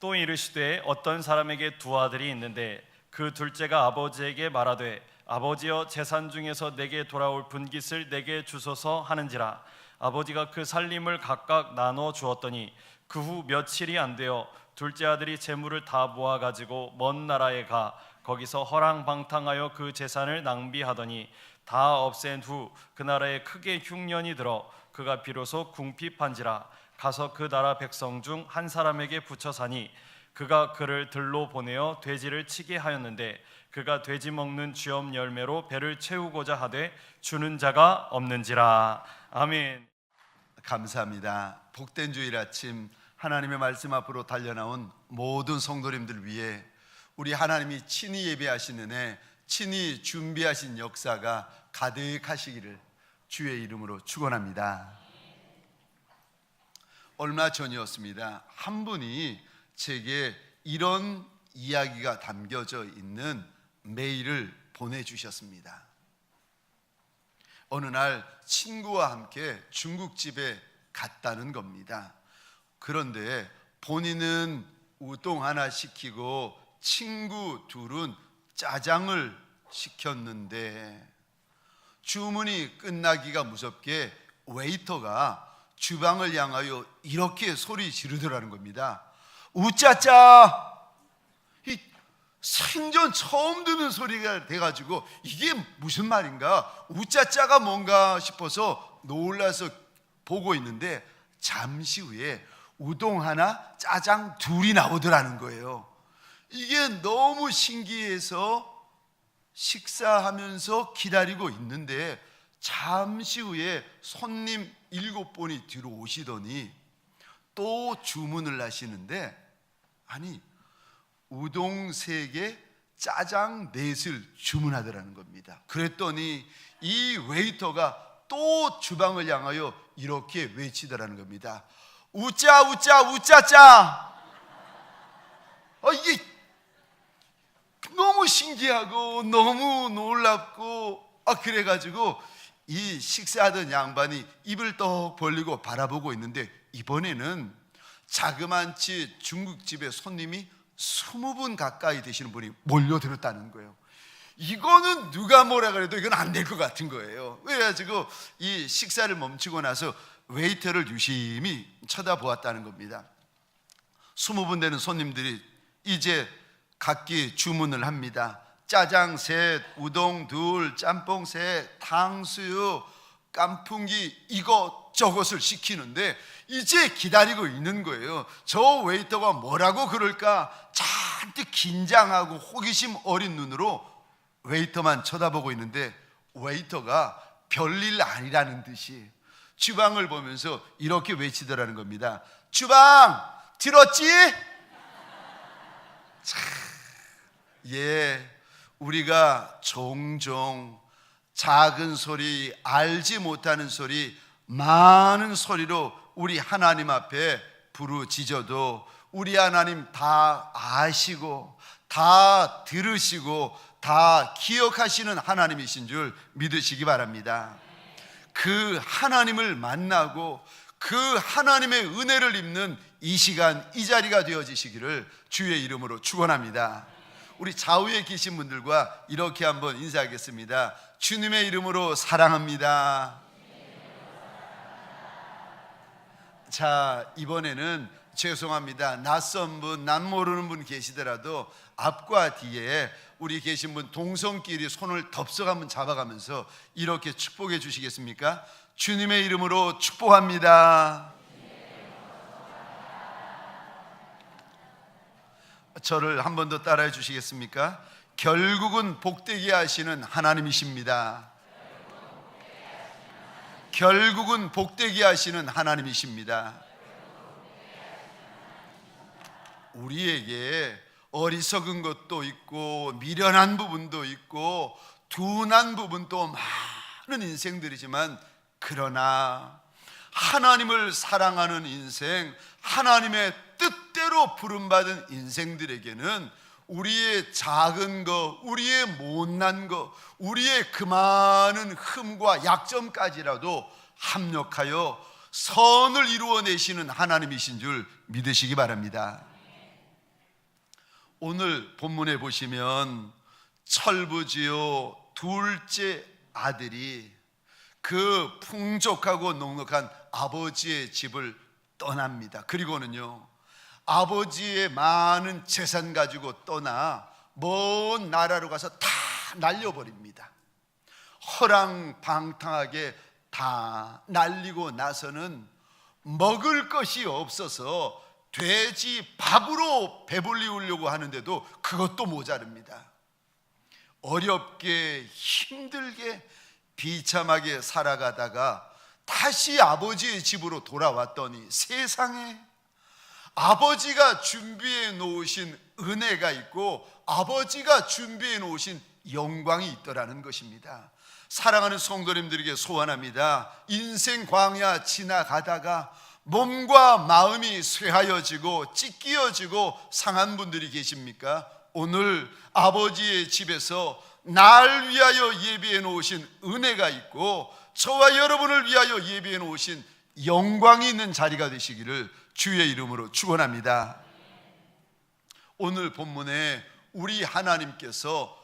또 이르시되 어떤 사람에게 두 아들이 있는데 그 둘째가 아버지에게 말하되 아버지여 재산 중에서 내게 돌아올 분깃을 내게 주소서 하는지라. 아버지가 그 살림을 각각 나눠 주었더니 그 후 며칠이 안 되어 둘째 아들이 재물을 다 모아 가지고 먼 나라에 가 거기서 허랑방탕하여 그 재산을 낭비하더니 다 없앤 후 그 나라에 크게 흉년이 들어 그가 비로소 궁핍한지라. 가서 그 나라 백성 중 한 사람에게 붙여 사니 그가 그를 들로 보내어 돼지를 치게 하였는데 그가 돼지 먹는 쥐엄 열매로 배를 채우고자 하되 주는 자가 없는지라. 아멘. 감사합니다. 복된 주일 아침 하나님의 말씀 앞으로 달려나온 모든 성도님들 위해 우리 하나님이 친히 예배하시는 해 친히 준비하신 역사가 가득하시기를 주의 이름으로 축원합니다. 얼마 전이었습니다. 한 분이 제게 이런 이야기가 담겨져 있는 메일을 보내주셨습니다. 어느 날 친구와 함께 중국집에 갔다는 겁니다. 그런데 본인은 우동 하나 시키고 친구 둘은 짜장을 시켰는데 주문이 끝나기가 무섭게 웨이터가 주방을 향하여 이렇게 소리 지르더라는 겁니다. 우짜짜! 이 생전 처음 듣는 소리가 돼가지고 이게 무슨 말인가? 우짜짜가 뭔가 싶어서 놀라서 보고 있는데 잠시 후에 우동 하나, 짜장 둘이 나오더라는 거예요. 이게 너무 신기해서 식사하면서 기다리고 있는데 잠시 후에 손님 7분이 들어오시더니 또 주문을 하시는데 아니 우동 3개, 짜장 4을 주문하더라는 겁니다. 그랬더니 이 웨이터가 또 주방을 향하여 이렇게 외치더라는 겁니다. 우짜 우짜 우짜짜. 이게 너무 신기하고 너무 놀랍고 그래가지고 이 식사하던 양반이 입을 떡 벌리고 바라보고 있는데 이번에는 자그만치 중국집에 손님이 20분 가까이 되시는 분이 몰려들었다는 거예요. 이거는 누가 뭐라 그래도 이건 안 될 것 같은 거예요. 그래가지고 이 식사를 멈추고 나서 웨이터를 유심히 쳐다보았다는 겁니다. 20분 되는 손님들이 이제 각기 주문을 합니다. 짜장 3, 우동 2, 짬뽕 3, 탕수육, 깐풍기 이것저것을 시키는데 이제 기다리고 있는 거예요. 저 웨이터가 뭐라고 그럴까 잔뜩 긴장하고 호기심 어린 눈으로 웨이터만 쳐다보고 있는데 웨이터가 별일 아니라는 듯이 주방을 보면서 이렇게 외치더라는 겁니다. 주방 들었지? 우리가 종종 작은 소리, 알지 못하는 소리, 많은 소리로 우리 하나님 앞에 부르짖어도 우리 하나님 다 아시고 다 들으시고 다 기억하시는 하나님이신 줄 믿으시기 바랍니다. 그 하나님을 만나고 그 하나님의 은혜를 입는 이 시간, 이 자리가 되어지시기를 주의 이름으로 축원합니다. 우리 좌우에 계신 분들과 이렇게 한번 인사하겠습니다. 주님의 이름으로 사랑합니다. 자, 이번에는 죄송합니다. 낯선 분, 난 모르는 분 계시더라도 앞과 뒤에 우리 계신 분 동성끼리 손을 덥석 한번 잡아가면서 이렇게 축복해 주시겠습니까? 주님의 이름으로 축복합니다. 저를 한 번 더 따라해 주시겠습니까? 결국은 복되게 하시는 하나님이십니다. 결국은 복되게 하시는 하나님이십니다. 우리에게 어리석은 것도 있고 미련한 부분도 있고 둔한 부분도 많은 인생들이지만 그러나 하나님을 사랑하는 인생, 하나님의 뜻대로 부름받은 인생들에게는 우리의 작은 것, 우리의 못난 것, 우리의 그 많은 흠과 약점까지라도 합력하여 선을 이루어내시는 하나님이신 줄 믿으시기 바랍니다. 오늘 본문에 보시면 철부지요 둘째 아들이 그 풍족하고 넉넉한 아버지의 집을 떠납니다. 그리고는요, 아버지의 많은 재산 가지고 떠나 먼 나라로 가서 다 날려버립니다. 허랑방탕하게 다 날리고 나서는 먹을 것이 없어서 돼지 밥으로 배불리우려고 하는데도 그것도 모자릅니다. 어렵게 힘들게 비참하게 살아가다가 다시 아버지의 집으로 돌아왔더니 세상에 아버지가 준비해 놓으신 은혜가 있고 아버지가 준비해 놓으신 영광이 있더라는 것입니다. 사랑하는 성도님들에게 소원합니다. 인생 광야 지나가다가 몸과 마음이 쇠하여지고 찢기어지고 상한 분들이 계십니까? 오늘 아버지의 집에서 날 위하여 예비해 놓으신 은혜가 있고 저와 여러분을 위하여 예비해 놓으신 영광이 있는 자리가 되시기를 주의 이름으로 축원합니다. 오늘 본문에 우리 하나님께서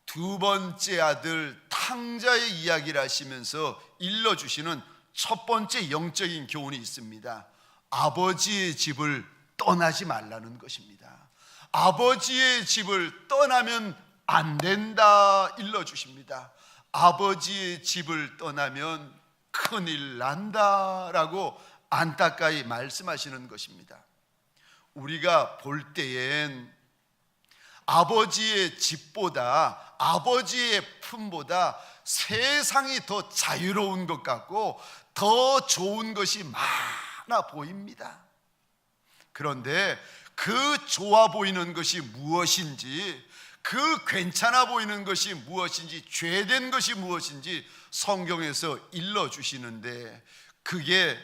두 번째 아들 탕자의 이야기를 하시면서 일러주시는 첫 번째 영적인 교훈이 있습니다. 아버지의 집을 떠나지 말라는 것입니다. 아버지의 집을 떠나면 안 된다 일러주십니다. 아버지의 집을 떠나면 큰일 난다라고 안타까이 말씀하시는 것입니다. 우리가 볼 때엔 아버지의 집보다 아버지의 품보다 세상이 더 자유로운 것 같고 더 좋은 것이 많아 보입니다. 그런데 그 좋아 보이는 것이 무엇인지, 그 괜찮아 보이는 것이 무엇인지, 죄된 것이 무엇인지 성경에서 일러주시는데 그게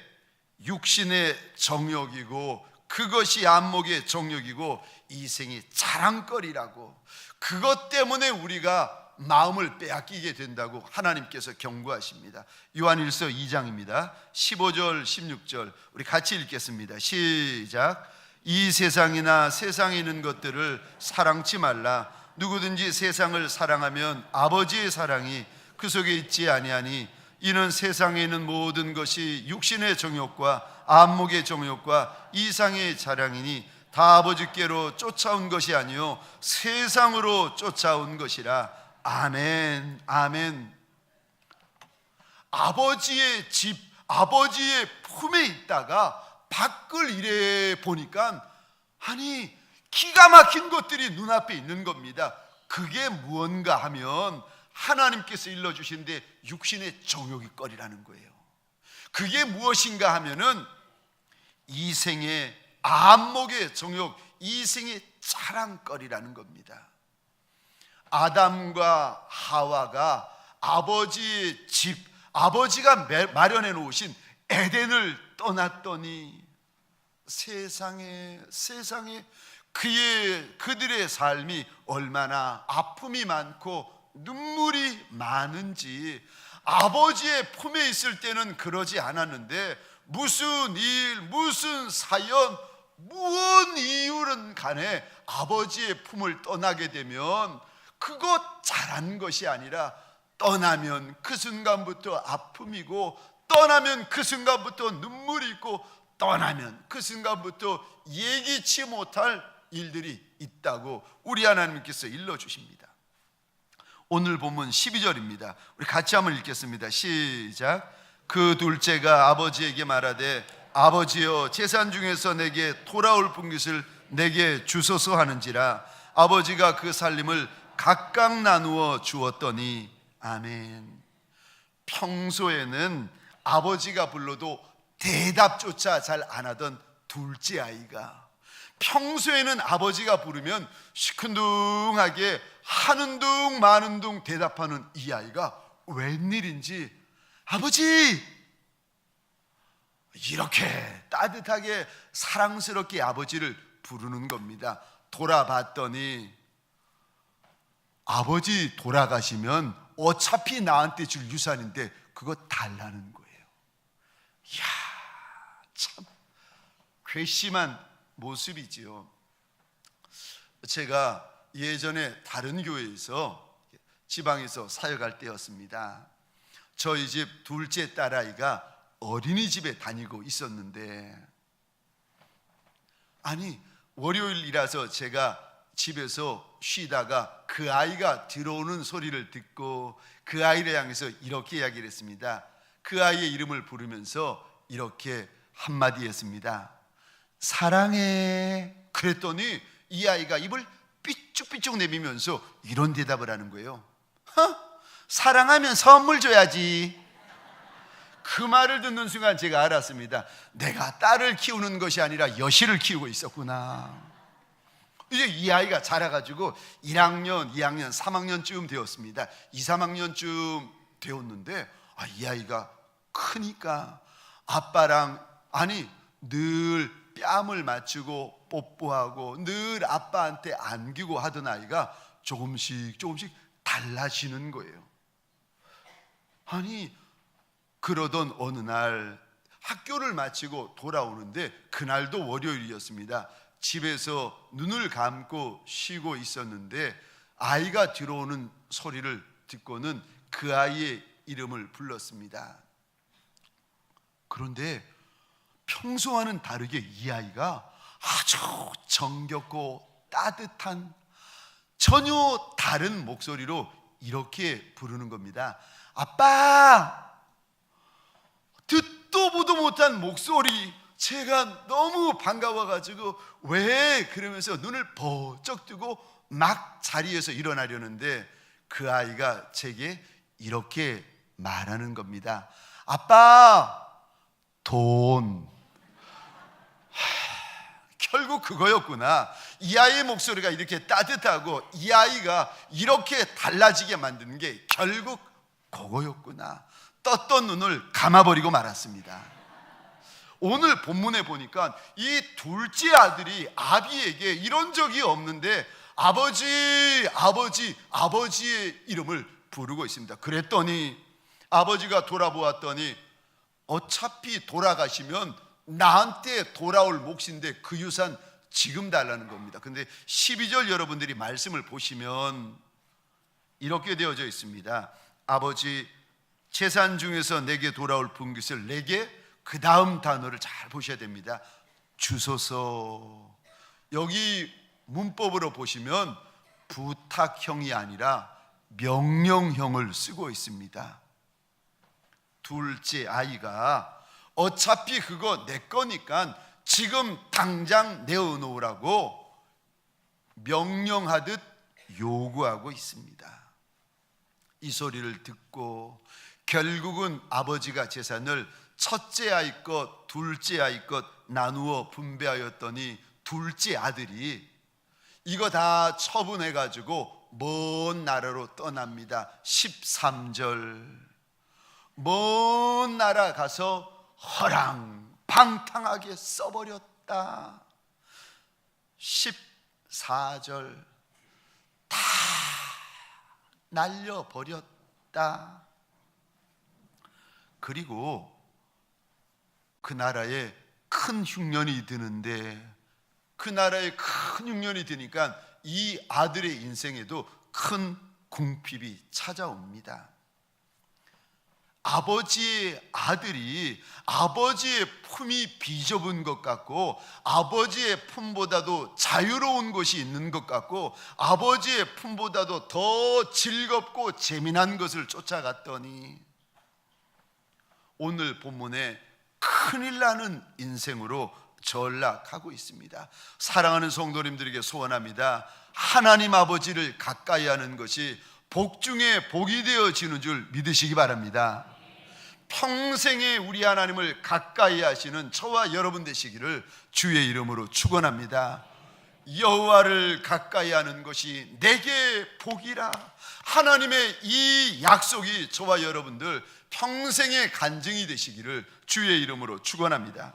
육신의 정욕이고 그것이 안목의 정욕이고 이생의 자랑거리라고, 그것 때문에 우리가 마음을 빼앗기게 된다고 하나님께서 경고하십니다. 요한일서 2장입니다 15절 16절 우리 같이 읽겠습니다. 시작. 이 세상이나 세상에 있는 것들을 사랑치 말라. 누구든지 세상을 사랑하면 아버지의 사랑이 그 속에 있지 아니하니 이는 세상에 있는 모든 것이 육신의 정욕과 안목의 정욕과 이상의 자랑이니 다 아버지께로 쫓아온 것이 아니요 세상으로 쫓아온 것이라. 아멘. 아멘. 아버지의 집, 아버지의 품에 있다가 밖을 이래 보니까 아니 기가 막힌 것들이 눈앞에 있는 겁니다. 그게 무언가 하면 하나님께서 일러주시는데 육신의 정욕이 거리라는 거예요. 그게 무엇인가 하면은 이생의 안목의 정욕, 이생의 자랑거리라는 겁니다. 아담과 하와가 아버지의 집, 아버지가 마련해 놓으신 에덴을 떠났더니 세상에 그들의 삶이 얼마나 아픔이 많고 눈물이 많은지, 아버지의 품에 있을 때는 그러지 않았는데 무슨 일, 무슨 사연, 무슨 이유는 간에 아버지의 품을 떠나게 되면 그것 잘한 것이 아니라 떠나면 그 순간부터 아픔이고 떠나면 그 순간부터 눈물이 있고 떠나면 그 순간부터 예기치 못할 일들이 있다고 우리 하나님께서 일러주십니다. 오늘 본문 12절입니다 우리 같이 한번 읽겠습니다. 시작. 그 둘째가 아버지에게 말하되 아버지여 재산 중에서 내게 돌아올 분깃을 내게 주소서 하는지라. 아버지가 그 살림을 각각 나누어 주었더니. 아멘. 평소에는 아버지가 불러도 대답조차 잘 안 하던 둘째 아이가 평소에는 아버지가 부르면 시큰둥하게 하는 둥 마는 둥 대답하는 이 아이가 웬일인지 아버지 이렇게 따뜻하게 사랑스럽게 아버지를 부르는 겁니다. 돌아봤더니 아버지 돌아가시면 어차피 나한테 줄 유산인데 그거 달라는 거예요. 이야, 참 괘씸한 모습이지요. 제가 예전에 다른 교회에서 지방에서 사역할 때였습니다. 저희 집 둘째 딸아이가 어린이집에 다니고 있었는데, 아니 월요일이라서 제가 집에서 쉬다가 그 아이가 들어오는 소리를 듣고 그 아이를 향해서 이렇게 이야기를 했습니다. 그 아이의 이름을 부르면서 이렇게 한마디 했습니다. 사랑해. 그랬더니 이 아이가 입을 삐쭉삐쭉 내밀면서 이런 대답을 하는 거예요. 사랑하면 선물 줘야지. 그 말을 듣는 순간 제가 알았습니다. 내가 딸을 키우는 것이 아니라 여실을 키우고 있었구나. 이제 이 아이가 자라가지고 1학년, 2학년, 3학년쯤 되었습니다. 2, 3학년쯤 되었는데 이 아이가 크니까 아빠랑 늘 뺨을 맞추고 뽀뽀하고 늘 아빠한테 안기고 하던 아이가 조금씩 달라지는 거예요. 그러던 어느 날 학교를 마치고 돌아오는데, 그날도 월요일이었습니다. 집에서 눈을 감고 쉬고 있었는데 아이가 들어오는 소리를 듣고는 그 아이의 이름을 불렀습니다. 그런데 평소와는 다르게 이 아이가 아주 정겹고 따뜻한 전혀 다른 목소리로 이렇게 부르는 겁니다. 아빠! 듣도 보도 못한 목소리. 제가 너무 반가워가지고 왜? 그러면서 눈을 번쩍 뜨고 막 자리에서 일어나려는데 그 아이가 제게 이렇게 말하는 겁니다. 아빠, 돈. 결국 그거였구나. 이 아이의 목소리가 이렇게 따뜻하고 이 아이가 이렇게 달라지게 만드는 게 결국 그거였구나. 떴던 눈을 감아버리고 말았습니다. 오늘 본문에 보니까 이 둘째 아들이 아비에게 이런 적이 없는데 아버지의 이름을 부르고 있습니다. 그랬더니 아버지가 돌아보았더니 어차피 돌아가시면 나한테 돌아올 몫인데 그 유산 지금 달라는 겁니다. 근데 12절 여러분들이 말씀을 보시면 이렇게 되어져 있습니다. 아버지, 재산 중에서 내게 돌아올 분깃을 내게, 그 다음 단어를 잘 보셔야 됩니다. 주소서. 여기 문법으로 보시면 부탁형이 아니라 명령형을 쓰고 있습니다. 둘째 아이가 어차피 그거 내 거니까 지금 당장 내어놓으라고 명령하듯 요구하고 있습니다. 이 소리를 듣고 결국은 아버지가 재산을 첫째 아이 것, 둘째 아이 것 나누어 분배하였더니 둘째 아들이 이거 다 처분해가지고 먼 나라로 떠납니다. 13절, 먼 나라 가서 허랑방탕하게 써버렸다. 14절, 다 날려버렸다. 그리고 그 나라에 큰 흉년이 드는데, 그 나라에 큰 흉년이 드니까 이 아들의 인생에도 큰 궁핍이 찾아옵니다. 아버지의 아들이 아버지의 품이 비좁은 것 같고, 아버지의 품보다도 자유로운 것이 있는 것 같고, 아버지의 품보다도 더 즐겁고 재미난 것을 쫓아갔더니 오늘 본문에 큰일 나는 인생으로 전락하고 있습니다. 사랑하는 성도님들에게 소원합니다. 하나님 아버지를 가까이 하는 것이 복 중에 복이 되어지는 줄 믿으시기 바랍니다. 평생에 우리 하나님을 가까이 하시는 저와 여러분 되시기를 주의 이름으로 축원합니다. 여호와를 가까이 하는 것이 내게 복이라. 하나님의 이 약속이 저와 여러분들 평생의 간증이 되시기를 주의 이름으로 축원합니다.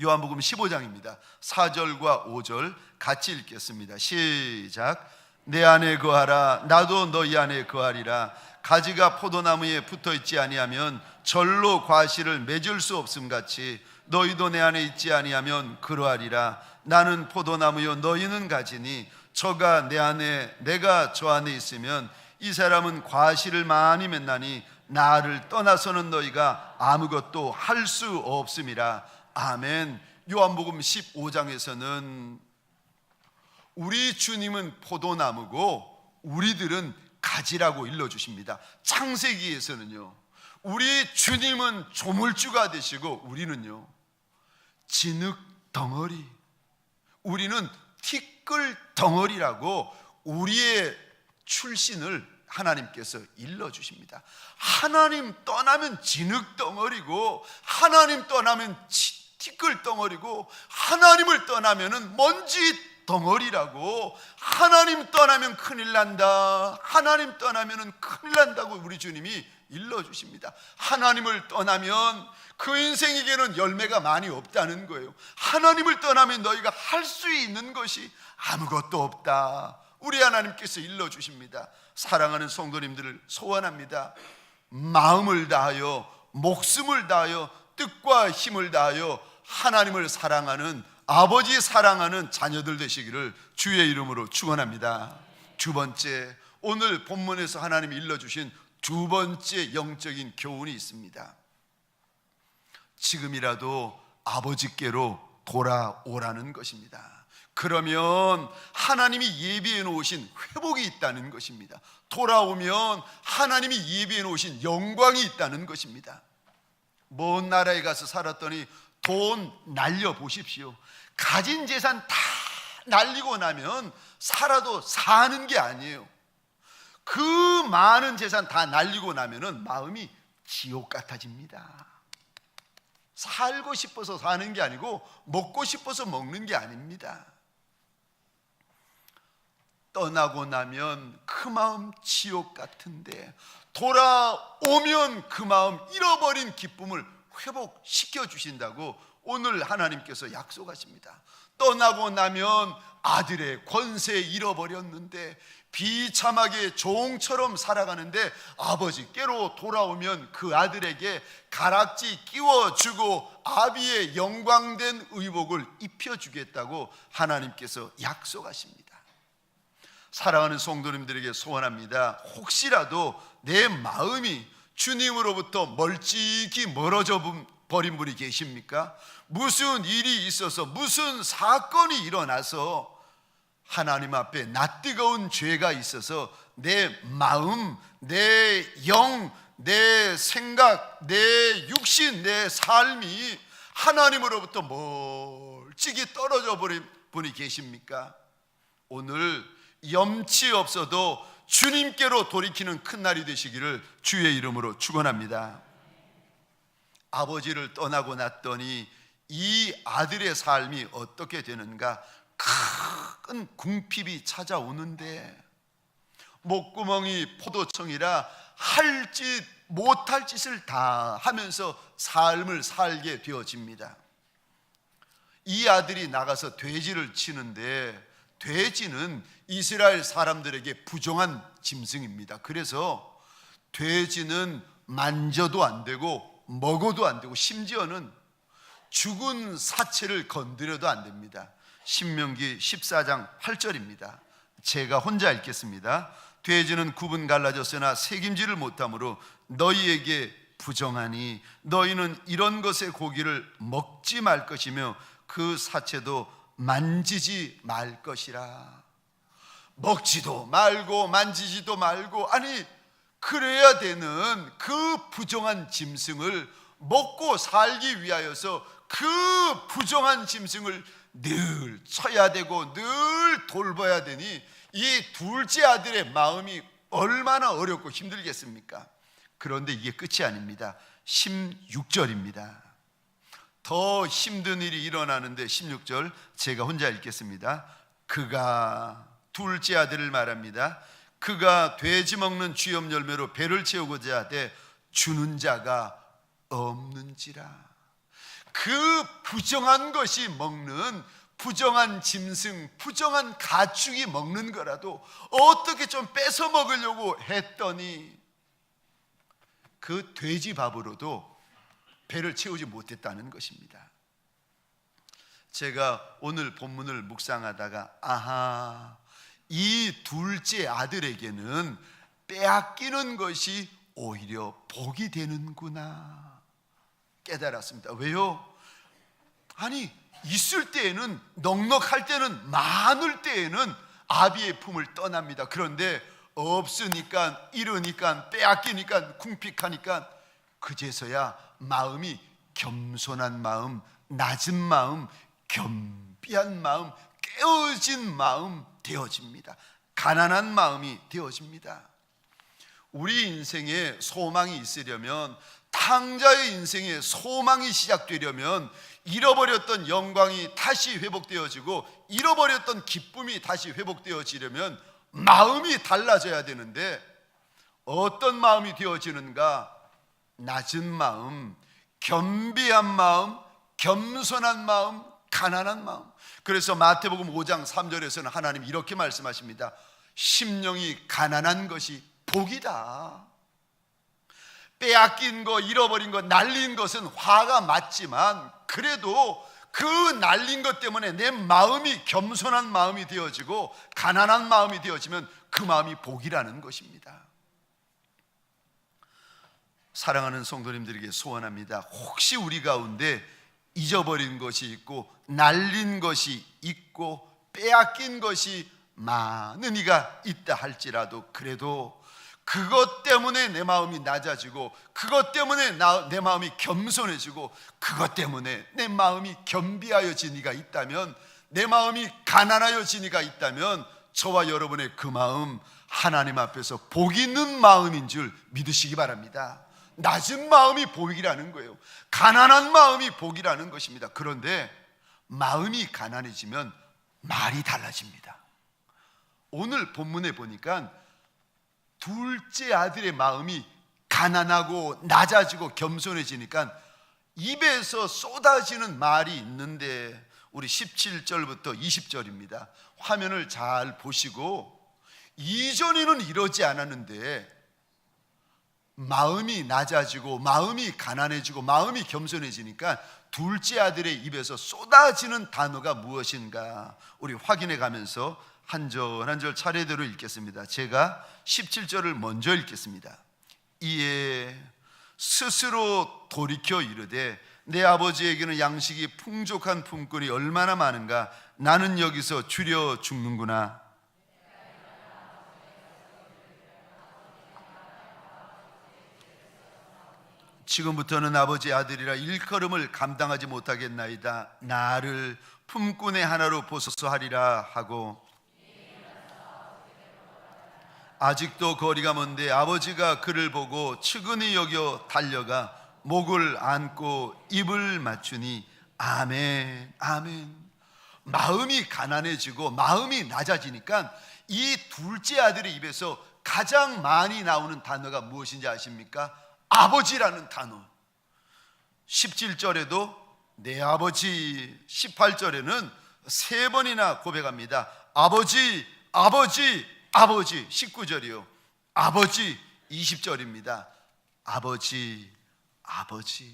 요한복음 15장입니다. 4절과 5절 같이 읽겠습니다. 시작. 내 안에 거하라, 나도 너희 안에 거하리라. 가지가 포도나무에 붙어있지 아니하면 절로 과실을 맺을 수 없음 같이 너희도 내 안에 있지 아니하면 그러하리라. 나는 포도나무요 너희는 가지니 저가 내 안에 내가 저 안에 있으면 이 사람은 과실을 많이 맺나니 나를 떠나서는 너희가 아무것도 할 수 없음이라. 아멘. 요한복음 15장에서는 우리 주님은 포도나무고 우리들은 가지라고 일러주십니다. 창세기에서는요, 우리 주님은 조물주가 되시고 우리는요 진흙 덩어리, 우리는 티끌 덩어리라고 우리의 출신을 하나님께서 일러주십니다. 하나님 떠나면 진흙 덩어리고 하나님 떠나면 티끌 덩어리고 하나님을 떠나면 먼지 덩어리라고, 하나님 떠나면 큰일 난다, 하나님 떠나면 큰일 난다고 우리 주님이 일러주십니다. 하나님을 떠나면 그 인생에게는 열매가 많이 없다는 거예요. 하나님을 떠나면 너희가 할 수 있는 것이 아무것도 없다, 우리 하나님께서 일러주십니다. 사랑하는 성도님들을 소원합니다. 마음을 다하여 목숨을 다하여 뜻과 힘을 다하여 하나님을 사랑하는, 아버지 사랑하는 자녀들 되시기를 주의 이름으로 축원합니다. 두 번째, 오늘 본문에서 하나님이 일러주신 두 번째 영적인 교훈이 있습니다. 지금이라도 아버지께로 돌아오라는 것입니다. 그러면 하나님이 예비해 놓으신 회복이 있다는 것입니다. 돌아오면 하나님이 예비해 놓으신 영광이 있다는 것입니다. 먼 나라에 가서 살았더니 돈 날려보십시오. 가진 재산 다 날리고 나면 살아도 사는 게 아니에요. 그 많은 재산 다 날리고 나면은 마음이 지옥 같아집니다. 살고 싶어서 사는 게 아니고 먹고 싶어서 먹는 게 아닙니다. 떠나고 나면 그 마음 지옥 같은데 돌아오면 그 마음 잃어버린 기쁨을 회복시켜 주신다고 오늘 하나님께서 약속하십니다. 떠나고 나면 아들의 권세 잃어버렸는데 비참하게 종처럼 살아가는데 아버지께로 돌아오면 그 아들에게 가락지 끼워주고 아비의 영광된 의복을 입혀주겠다고 하나님께서 약속하십니다. 사랑하는 성도님들에게 소원합니다. 혹시라도 내 마음이 주님으로부터 멀찍이 멀어져 버린 분이 계십니까? 무슨 일이 있어서, 무슨 사건이 일어나서 하나님 앞에 낯뜨거운 죄가 있어서 내 마음, 내 영, 내 생각, 내 육신, 내 삶이 하나님으로부터 멀찍이 떨어져 버린 분이 계십니까? 오늘 염치 없어도 주님께로 돌이키는 큰 날이 되시기를 주의 이름으로 축원합니다. 아버지를 떠나고 났더니 이 아들의 삶이 어떻게 되는가? 큰 궁핍이 찾아오는데 목구멍이 포도청이라 할 짓 못할 짓을 다 하면서 삶을 살게 되어집니다. 이 아들이 나가서 돼지를 치는데 돼지는 이스라엘 사람들에게 부정한 짐승입니다. 그래서 돼지는 만져도 안 되고 먹어도 안 되고 심지어는 죽은 사체를 건드려도 안 됩니다. 신명기 14장 8절입니다. 제가 혼자 읽겠습니다. 돼지는 구분 갈라졌으나 새김질을 못하므로 너희에게 부정하니 너희는 이런 것의 고기를 먹지 말 것이며 그 사체도 만지지 말 것이라. 먹지도 말고 만지지도 말고, 아니 그래야 되는 그 부정한 짐승을 먹고 살기 위하여서 그 부정한 짐승을 늘 쳐야 되고 늘 돌봐야 되니 이 둘째 아들의 마음이 얼마나 어렵고 힘들겠습니까? 그런데 이게 끝이 아닙니다. 16절입니다. 더 힘든 일이 일어나는데 16절 제가 혼자 읽겠습니다. 그가, 둘째 아들을 말합니다. 그가 돼지 먹는 쥐염 열매로 배를 채우고자 하되 주는 자가 없는지라. 그 부정한 것이 먹는, 부정한 짐승, 부정한 가축이 먹는 거라도 어떻게 좀 뺏어 먹으려고 했더니 그 돼지 밥으로도 배를 채우지 못했다는 것입니다. 제가 오늘 본문을 묵상하다가 아하, 이 둘째 아들에게는 빼앗기는 것이 오히려 복이 되는구나 깨달았습니다. 왜요? 아니, 있을 때에는, 넉넉할 때는, 많을 때에는 아비의 품을 떠납니다. 그런데 없으니까, 잃으니까, 빼앗기니까, 궁핍하니까 그제서야 마음이 겸손한 마음, 낮은 마음, 겸비한 마음, 깨어진 마음 되어집니다. 가난한 마음이 되어집니다. 우리 인생에 소망이 있으려면, 탕자의 인생에 소망이 시작되려면 잃어버렸던 영광이 다시 회복되어지고 잃어버렸던 기쁨이 다시 회복되어지려면 마음이 달라져야 되는데 어떤 마음이 되어지는가? 낮은 마음, 겸비한 마음, 겸손한 마음, 가난한 마음. 그래서 마태복음 5장 3절에서는 하나님 이렇게 말씀하십니다. 심령이 가난한 것이 복이다. 빼앗긴 거, 잃어버린 거, 날린 것은 화가 맞지만 그래도 그 날린 것 때문에 내 마음이 겸손한 마음이 되어지고 가난한 마음이 되어지면 그 마음이 복이라는 것입니다. 사랑하는 성도님들에게 소원합니다. 혹시 우리 가운데 잊어버린 것이 있고 날린 것이 있고 빼앗긴 것이 많은 이가 있다 할지라도 그래도 그것 때문에 내 마음이 낮아지고 그것 때문에 내 마음이 겸손해지고 그것 때문에 내 마음이 겸비하여진 이가 있다면, 내 마음이 가난하여진 이가 있다면 저와 여러분의 그 마음 하나님 앞에서 복 있는 마음인 줄 믿으시기 바랍니다. 낮은 마음이 복이라는 거예요. 가난한 마음이 복이라는 것입니다. 그런데 마음이 가난해지면 말이 달라집니다. 오늘 본문에 보니까 둘째 아들의 마음이 가난하고 낮아지고 겸손해지니까 입에서 쏟아지는 말이 있는데 우리 17절부터 20절입니다. 화면을 잘 보시고 이전에는 이러지 않았는데 마음이 낮아지고 마음이 가난해지고 마음이 겸손해지니까 둘째 아들의 입에서 쏟아지는 단어가 무엇인가 우리 확인해 가면서 한 절 한 절 차례대로 읽겠습니다. 제가 17절을 먼저 읽겠습니다. 이에 스스로 돌이켜 이르되 내 아버지에게는 양식이 풍족한 품꾼이 얼마나 많은가, 나는 여기서 줄여 죽는구나. 지금부터는 아버지 아들이라 일컬음을 감당하지 못하겠나이다. 나를 품꾼의 하나로 보소서 하리라 하고 아직도 거리가 먼데 아버지가 그를 보고 측은히 여겨 달려가 목을 안고 입을 맞추니 아멘 아멘. 마음이 가난해지고 마음이 낮아지니까 이 둘째 아들의 입에서 가장 많이 나오는 단어가 무엇인지 아십니까? 아버지라는 단어. 17절에도 내 아버지, 18절에는 3번이나 고백합니다. 아버지, 아버지, 아버지. 19절이요. 아버지, 20절입니다. 아버지, 아버지.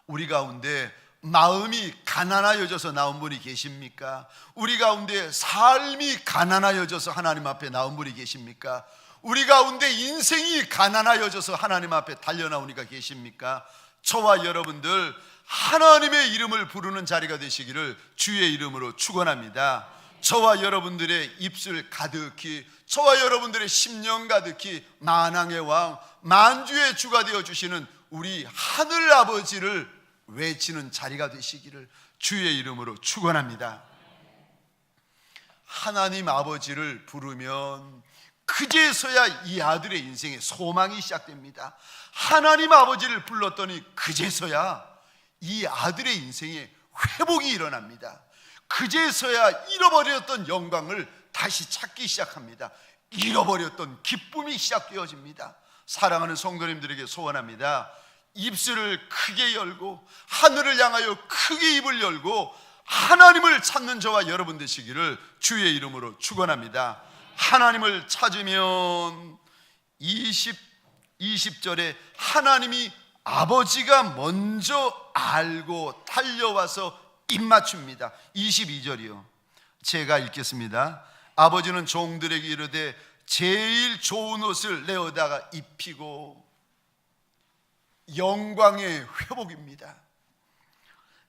우리 가운데 마음이 가난하여져서 나온 분이 계십니까? 우리 가운데 삶이 가난하여져서 하나님 앞에 나온 분이 계십니까? 우리 가운데 인생이 가난하여져서 하나님 앞에 달려나오니까 계십니까? 저와 여러분들 하나님의 이름을 부르는 자리가 되시기를 주의 이름으로 축원합니다. 저와 여러분들의 입술 가득히, 저와 여러분들의 심령 가득히 만왕의 왕, 만주의 주가 되어주시는 우리 하늘 아버지를 외치는 자리가 되시기를 주의 이름으로 축원합니다. 하나님 아버지를 부르면 그제서야 이 아들의 인생에 소망이 시작됩니다. 하나님 아버지를 불렀더니 그제서야 이 아들의 인생에 회복이 일어납니다. 그제서야 잃어버렸던 영광을 다시 찾기 시작합니다. 잃어버렸던 기쁨이 시작되어집니다. 사랑하는 성도님들에게 소원합니다. 입술을 크게 열고 하늘을 향하여 크게 입을 열고 하나님을 찾는 저와 여러분 되시기를 주의 이름으로 축원합니다. 하나님을 찾으면 20절에 하나님이 아버지가 먼저 알고 달려와서 입맞춥니다. 22절이요. 제가 읽겠습니다. 아버지는 종들에게 이르되 제일 좋은 옷을 내어다가 입히고, 영광의 회복입니다.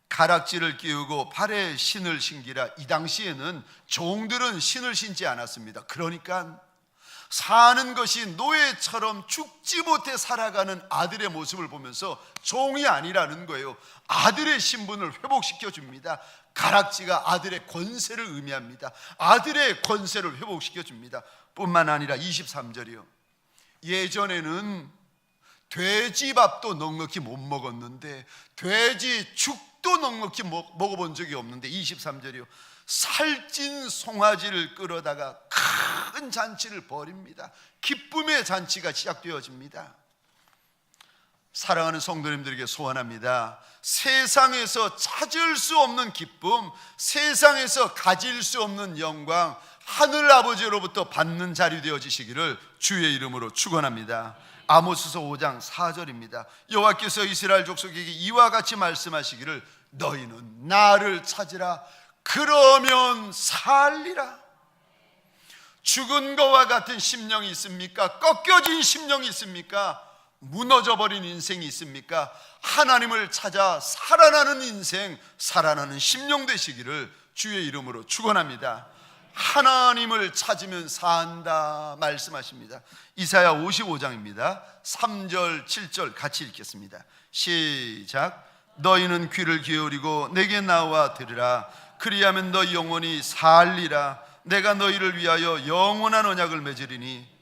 가락지를 끼우고 발에 신을 신기라. 이 당시에는 종들은 신을 신지 않았습니다. 그러니까 사는 것이 노예처럼 죽지 못해 살아가는 아들의 모습을 보면서 종이 아니라는 거예요. 아들의 신분을 회복시켜 줍니다. 가락지가 아들의 권세를 의미합니다. 아들의 권세를 회복시켜 줍니다. 뿐만 아니라 23절이요. 예전에는 돼지밥도 넉넉히 못 먹었는데, 돼지 죽도 넉넉히 먹어본 적이 없는데, 23절이요. 살찐 송아지를 끌어다가 큰 잔치를 벌입니다. 기쁨의 잔치가 시작되어집니다. 사랑하는 성도님들에게 소원합니다. 세상에서 찾을 수 없는 기쁨, 세상에서 가질 수 없는 영광, 하늘 아버지로부터 받는 자리 되어지시기를 주의 이름으로 축원합니다. 아모스서 5장 4절입니다. 여호와께서 이스라엘 족속에게 이와 같이 말씀하시기를 너희는 나를 찾으라. 그러면 살리라. 죽은 것과 같은 심령이 있습니까? 꺾여진 심령이 있습니까? 무너져버린 인생이 있습니까? 하나님을 찾아 살아나는 인생, 살아나는 심령 되시기를 주의 이름으로 축원합니다. 하나님을 찾으면 산다 말씀하십니다. 이사야 55장입니다 3절 7절 같이 읽겠습니다. 시작. 너희는 귀를 기울이고 내게 나와 들으라. 그리하면 너희 영혼이 살리라. 내가 너희를 위하여 영원한 언약을 맺으리니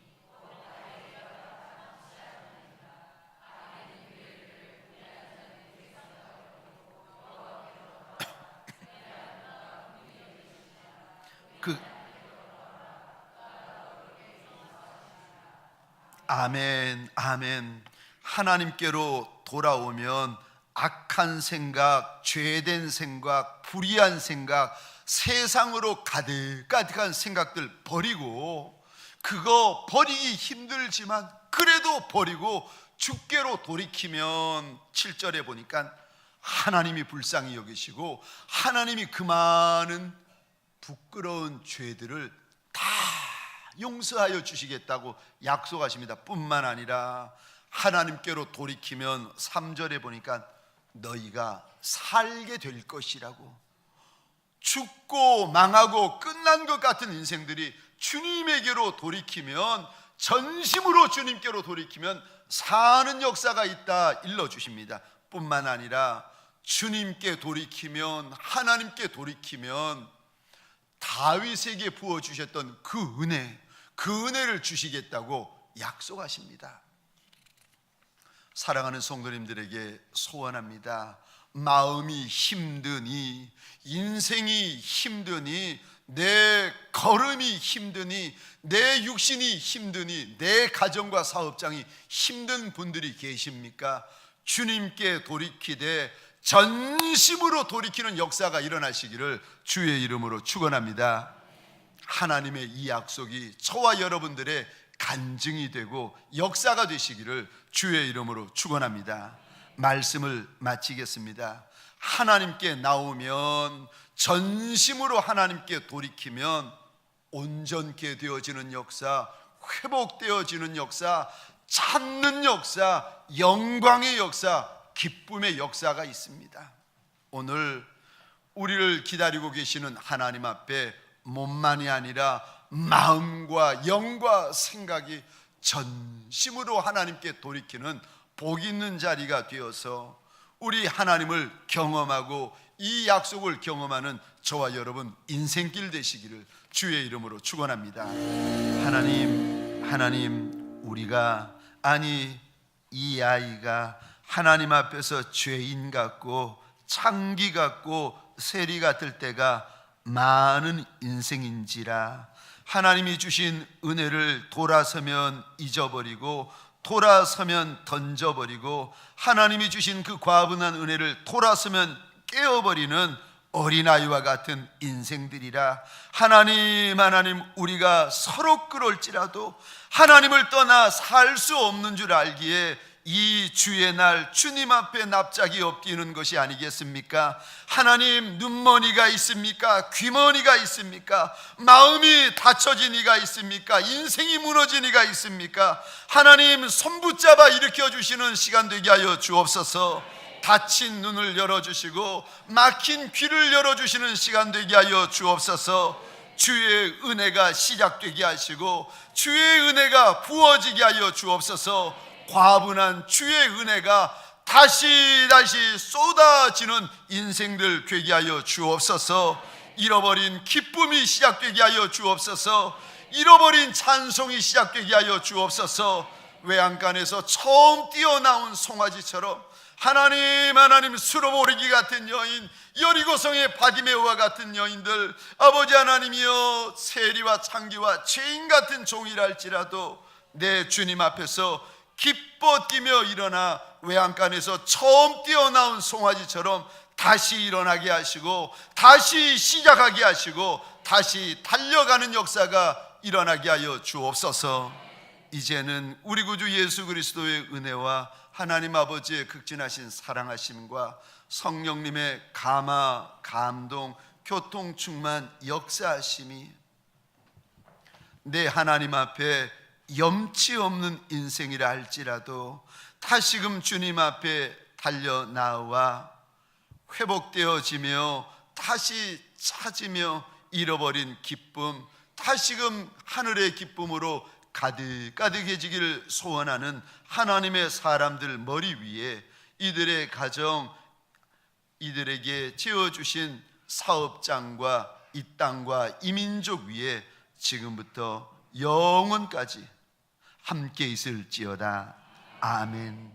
아멘, 아멘. 하나님께로 돌아오면 악한 생각, 죄된 생각, 불의한 생각, 세상으로 가득가득한 생각들 버리고, 그거 버리기 힘들지만 그래도 버리고 주께로 돌이키면 7절에 보니까 하나님이 불쌍히 여기시고 하나님이 그 많은 부끄러운 죄들을 다 용서하여 주시겠다고 약속하십니다. 뿐만 아니라 하나님께로 돌이키면 3절에 보니까 너희가 살게 될 것이라고. 죽고 망하고 끝난 것 같은 인생들이 주님에게로 돌이키면, 전심으로 주님께로 돌이키면 사는 역사가 있다 일러주십니다. 뿐만 아니라 주님께 돌이키면, 하나님께 돌이키면 다윗에게 부어주셨던 그 은혜를 주시겠다고 약속하십니다. 사랑하는 성도님들에게 소원합니다. 마음이 힘드니, 인생이 힘드니, 내 걸음이 힘드니, 내 육신이 힘드니, 내 가정과 사업장이 힘든 분들이 계십니까? 주님께 돌이키되 전심으로 돌이키는 역사가 일어나시기를 주의 이름으로 축원합니다. 하나님의 이 약속이 저와 여러분들의 간증이 되고 역사가 되시기를 주의 이름으로 축원합니다. 말씀을 마치겠습니다. 하나님께 나오면, 전심으로 하나님께 돌이키면 온전케 되어지는 역사, 회복되어지는 역사, 찾는 역사, 영광의 역사, 기쁨의 역사가 있습니다. 오늘 우리를 기다리고 계시는 하나님 앞에 몸만이 아니라 마음과 영과 생각이 전심으로 하나님께 돌이키는 복 있는 자리가 되어서 우리 하나님을 경험하고 이 약속을 경험하는 저와 여러분 인생길 되시기를 주의 이름으로 축원합니다. 하나님, 우리가, 아니 이 아이가 하나님 앞에서 죄인 같고 창기 같고 세리 같을 때가 많은 인생인지라, 하나님이 주신 은혜를 돌아서면 잊어버리고 돌아서면 던져버리고, 하나님이 주신 그 과분한 은혜를 돌아서면 깨어버리는 어린아이와 같은 인생들이라. 하나님, 우리가 서로 끌올지라도 하나님을 떠나 살 수 없는 줄 알기에 이 주의 날 주님 앞에 납작이 엎드리는 것이 아니겠습니까? 하나님, 눈머니가 있습니까? 귀머니가 있습니까? 마음이 닫혀진 이가 있습니까? 인생이 무너진 이가 있습니까? 하나님, 손 붙잡아 일으켜 주시는 시간 되게 하여 주옵소서. 닫힌 눈을 열어주시고 막힌 귀를 열어주시는 시간 되게 하여 주옵소서. 주의 은혜가 시작되게 하시고 주의 은혜가 부어지게 하여 주옵소서. 과분한 주의 은혜가 다시 쏟아지는 인생들 되게 하여 주옵소서. 잃어버린 기쁨이 시작되게 하여 주옵소서. 잃어버린 찬송이 시작되게 하여 주옵소서. 외양간에서 처음 뛰어나온 송아지처럼 하나님 수로보르기 같은 여인, 여리고성의 바디메오와 같은 여인들, 아버지 하나님이여, 세리와 창기와 죄인 같은 종이라 할지라도 내 주님 앞에서 기뻐 뛰며 일어나 외양간에서 처음 뛰어나온 송아지처럼 다시 일어나게 하시고 다시 시작하게 하시고 다시 달려가는 역사가 일어나게 하여 주옵소서. 이제는 우리 구주 예수 그리스도의 은혜와 하나님 아버지의 극진하신 사랑하심과 성령님의 감화, 감동, 교통 충만 역사하심이 내 하나님 앞에 염치 없는 인생이라 할지라도 다시금 주님 앞에 달려 나와 회복되어지며 다시 찾으며 잃어버린 기쁨, 다시금 하늘의 기쁨으로 가득가득해지기를 소원하는 하나님의 사람들 머리 위에 이들의 가정, 이들에게 지어주신 사업장과 이 땅과 이 민족 위에 지금부터 영원까지 함께 있을지어다. 아멘.